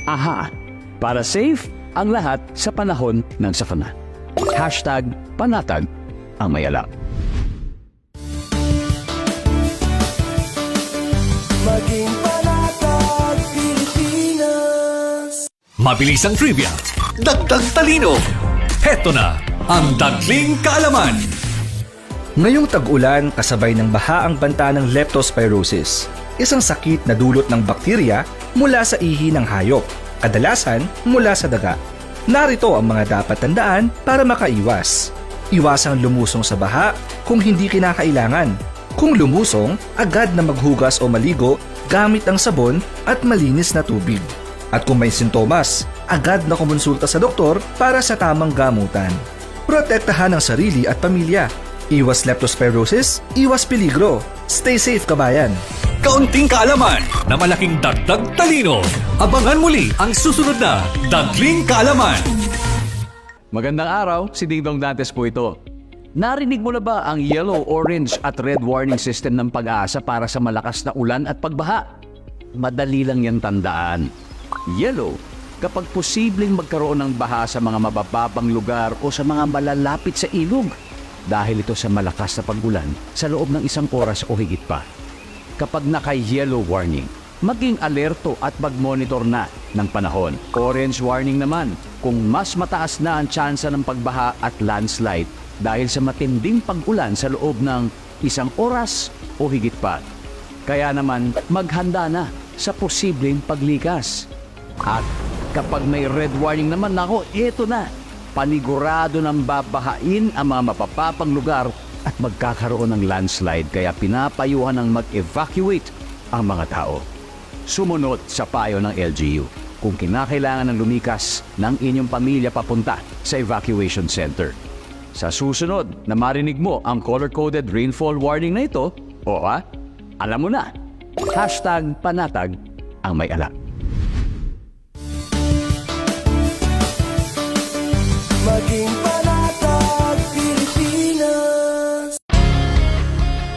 Aha! Para safe ang lahat sa panahon ng sakuna. Hashtag panatag ang mayala. Maging panatag Pilipinas. Mabilis ang trivia, dagdag talino. Heto na ang Dagling Kaalaman. Ngayong tag-ulan, kasabay ng baha ang banta ng leptospirosis, isang sakit na dulot ng bakterya mula sa ihi ng hayop, kadalasan mula sa daga. Narito ang mga dapat tandaan para makaiwas. Iwasang lumusong sa baha kung hindi kinakailangan. Kung lumusong, agad na maghugas o maligo gamit ang sabon at malinis na tubig. At kung may sintomas, agad na kumonsulta sa doktor para sa tamang gamutan. Protektahan ang sarili at pamilya. Iwas leptospirosis, iwas peligro. Stay safe, kabayan! Kaunting kaalaman na malaking dagdag talino. Abangan muli ang susunod na Dagling Kaalaman. Magandang araw, si Dingdong Dantes po ito. Narinig mo na ba ang yellow, orange at red warning system ng Pag-asa para sa malakas na ulan at pagbaha? Madali lang yan tandaan. Yellow, kapag posibleng magkaroon ng baha sa mga mabababang lugar o sa mga malalapit sa ilog. Dahil ito sa malakas na pag-ulan sa loob ng 1 oras o higit pa. Kapag naka-yellow warning, maging alerto at mag-monitor na ng panahon. Orange warning naman kung mas mataas na ang tsansa ng pagbaha at landslide dahil sa matinding pag-ulan sa loob ng 1 oras o higit pa. Kaya naman maghanda na sa posibleng paglikas. At kapag may red warning naman, nako, ito na. Panigurado ng babahain ang mga mapapapang lugar at magkakaroon ng landslide kaya pinapayuhan ng mag-evacuate ang mga tao. Sumunod sa payo ng LGU kung kinakailangan ng lumikas ng inyong pamilya papunta sa evacuation center. Sa susunod na marinig mo ang color-coded rainfall warning na ito, alam mo na, #panatag ang may alam. Maging panatag Pilipinas.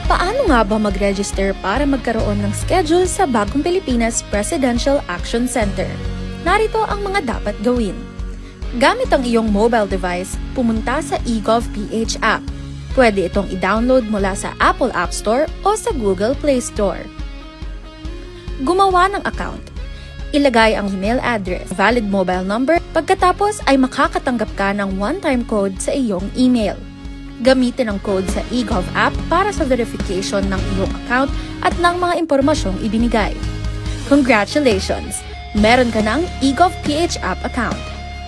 Paano nga ba mag-register para magkaroon ng schedule sa Bagong Pilipinas Presidential Action Center? Narito ang mga dapat gawin. Gamit ang iyong mobile device, pumunta sa eGovPH app. Pwede itong i-download mula sa Apple App Store o sa Google Play Store. Gumawa ng account. Ilagay ang email address, valid mobile number, pagkatapos ay makakatanggap ka ng one-time code sa iyong email. Gamitin ang code sa eGov app para sa verification ng iyong account at ng mga impormasyong ibinigay. Congratulations! Meron ka ng eGovPH app account.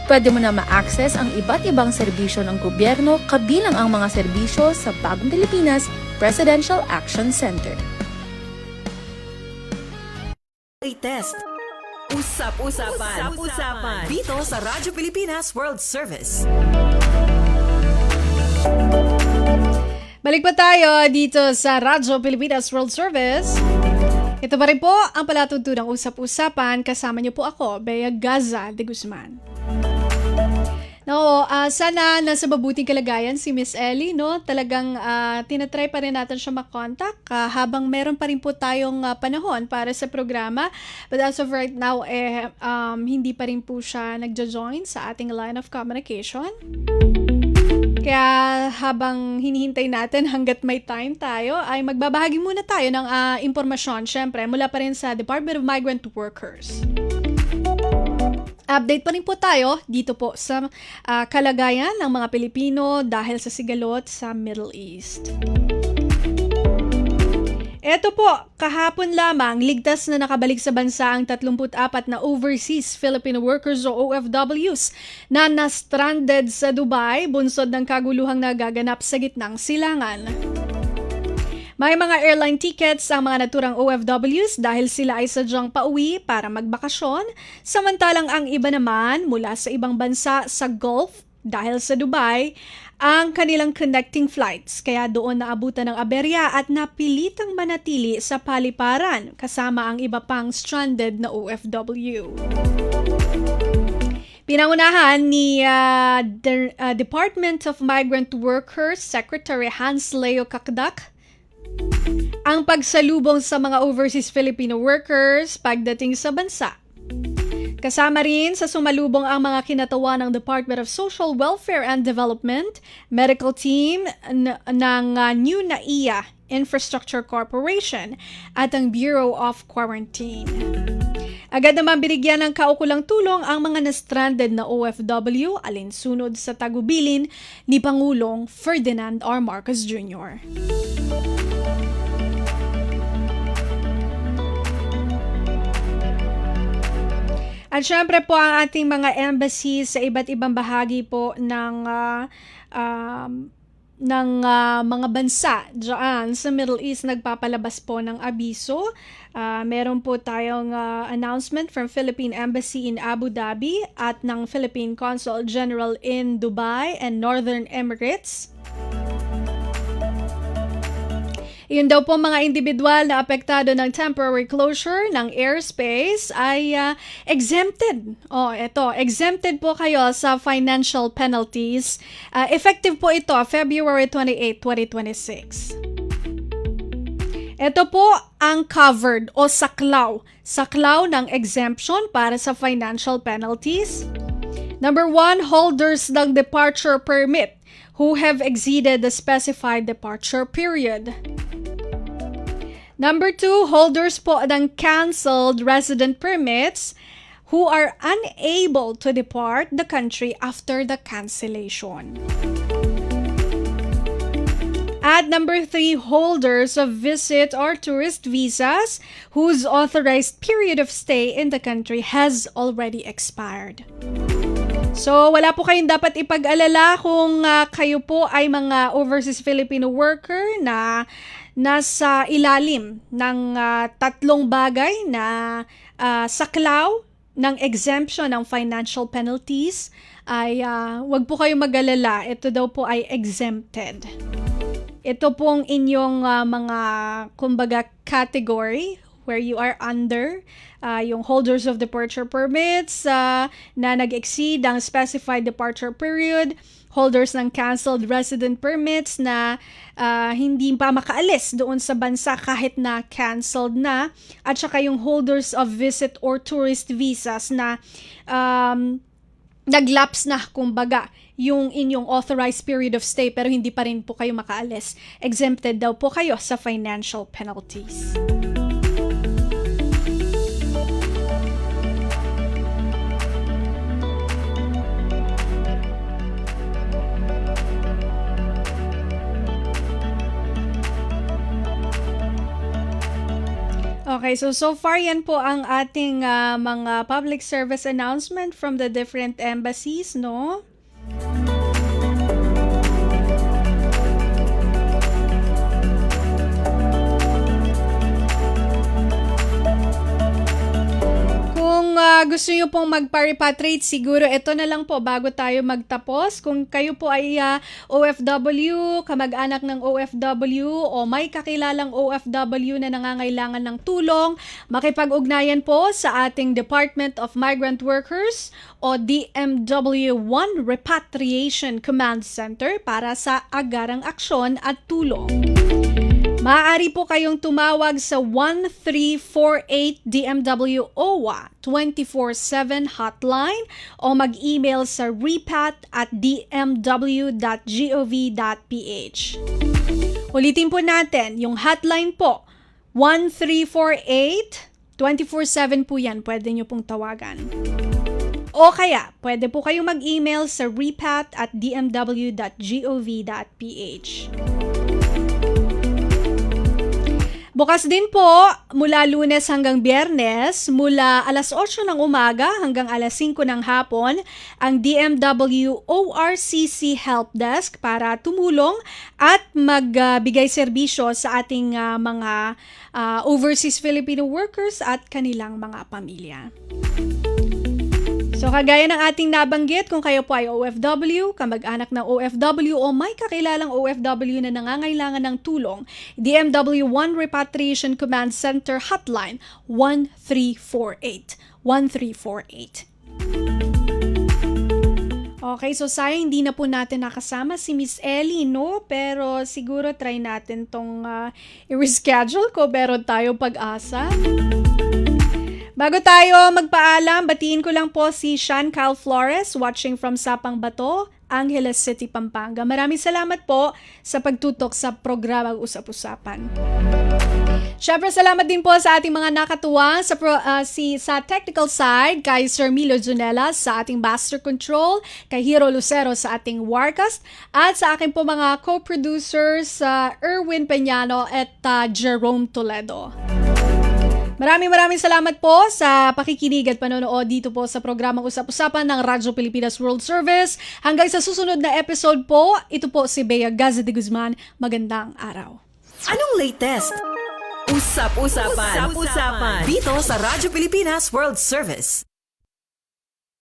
Pwede mo na ma-access ang iba't ibang serbisyo ng gobyerno kabilang ang mga serbisyo sa Bagong Pilipinas Presidential Action Center. Test. Usap-usapan. Dito sa Radyo Pilipinas World Service. Balik pa tayo dito sa Radyo Pilipinas World Service. Ito pa rin po ang palatuntunang usap-usapan. Kasama niyo po ako, Bea Gaza de Guzman. Sana nasa mabuting kalagayan si Miss Ellie, no? Talagang tinatry pa rin natin siya makontak habang meron pa rin po tayong panahon para sa programa. But as of right now, hindi pa rin po siya nagjo-join sa ating line of communication. Kaya habang hinihintay natin hanggat may time tayo, ay magbabahagi muna tayo ng impormasyon, syempre, mula pa rin sa Department of Migrant Workers. Update pa rin po tayo dito po sa kalagayan ng mga Pilipino dahil sa sigalot sa Middle East. Eto po, kahapon lamang, ligtas na nakabalik sa bansa ang 34 na overseas Filipino workers o OFWs na na-stranded sa Dubai, bunsod ng kaguluhang nagaganap sa gitnang silangan. May mga airline tickets ang mga naturang OFWs dahil sila ay sadyang pauwi para magbakasyon, samantalang ang iba naman mula sa ibang bansa sa Gulf dahil sa Dubai ang kanilang connecting flights, kaya doon naabutan ng aberya at napilitang manatili sa paliparan kasama ang iba pang stranded na OFW. Pinangunahan ni Department of Migrant Workers Secretary Hans Leo Kakdak ang pagsalubong sa mga overseas Filipino workers pagdating sa bansa. Kasama rin sa sumalubong ang mga kinatawa ng Department of Social Welfare and Development, medical team ng New NAIA Infrastructure Corporation at ang Bureau of Quarantine. Agad naman binigyan ng kaukulang tulong ang mga na-stranded na OFW alinsunod sa tagubilin ni Pangulong Ferdinand R. Marcos Jr. At syempre po ang ating mga embassies sa iba't ibang bahagi po ng mga bansa dyan sa Middle East nagpapalabas po ng abiso. Meron po tayong announcement from Philippine Embassy in Abu Dhabi at ng Philippine Consul General in Dubai and Northern Emirates. Yun daw po mga individual na apektado ng temporary closure ng airspace ay exempted. Exempted po kayo sa financial penalties. Effective po ito February 28, 2026. Ito po ang covered o saklaw ng exemption para sa financial penalties. Number 1, holders ng departure permit who have exceeded the specified departure period. Number 2, holders po ng canceled resident permits who are unable to depart the country after the cancellation. At number 3, holders of visit or tourist visas whose authorized period of stay in the country has already expired. So, wala po kayong dapat ipag-alala kung kayo po ay mga overseas Filipino worker na nasa ilalim ng tatlong bagay na saklaw ng exemption ng financial penalties ay wag po kayong mag-alala. Ito daw po ay exempted. Ito pong inyong mga kumbaga category where you are under yung holders of departure permits na nag-exceed ang specified departure period, holders ng canceled resident permits na hindi pa makaalis doon sa bansa kahit na canceled na, at saka yung holders of visit or tourist visas na naglaps na kumbaga yung inyong authorized period of stay pero hindi pa rin po kayo makaalis. Exempted daw po kayo sa financial penalties. Okay, so far yan po ang ating mga public service announcement from the different embassies, no? Kung gusto nyo pong magpa-repatriate, siguro ito na lang po bago tayo magtapos. Kung kayo po ay OFW, kamag-anak ng OFW, o may kakilalang OFW na nangangailangan ng tulong, makipag-ugnayan po sa ating Department of Migrant Workers o DMW-1 Repatriation Command Center para sa agarang aksyon at tulong. Maaari po kayong tumawag sa 1348 DMW OWA 24/7 hotline o mag-email sa repat@dmw.gov.ph. Ulitin po natin, yung hotline po, 1348, 24/7 po yan, pwede nyo pong tawagan. O kaya, pwede po kayong mag-email sa repat@dmw.gov.ph. Bukas din po mula Lunes hanggang Biyernes, mula alas 8 ng umaga hanggang alas 5 ng hapon, ang DMW ORCC Help Desk para tumulong at magbigay serbisyo sa ating mga overseas Filipino workers at kanilang mga pamilya. So kagaya ng ating nabanggit, kung kayo po ay OFW, kamag-anak ng OFW o may kakilalang OFW na nangangailangan ng tulong, DMW-1 Repatriation Command Center Hotline 1348. 1348. Okay, so sayang hindi na po natin nakasama si Miss Ellie, no? Pero siguro try natin tong i-reschedule ko, meron tayo pag-asa. Bago tayo magpaalam, batiin ko lang po si Sean Cal Flores watching from Sapang Bato, Angeles City, Pampanga. Maraming salamat po sa pagtutok sa programang Usap-Usapan. Syempre, salamat din po sa ating mga nakatuwa sa technical side, kay Sir Milo Junela sa ating Master Control, kay Hero Lucero sa ating Warcast, at sa aking po mga co-producers, Erwin Peñano at Jerome Toledo. Maraming salamat po sa pakikinig at panonood dito po sa programang Usap-Usapan ng Radyo Pilipinas World Service. Hanggang sa susunod na episode po, ito po si Bea Gaza de Guzman. Magandang araw. Anong latest? Usap-Usapan. Usap-Usapan. Dito sa Radyo Pilipinas World Service.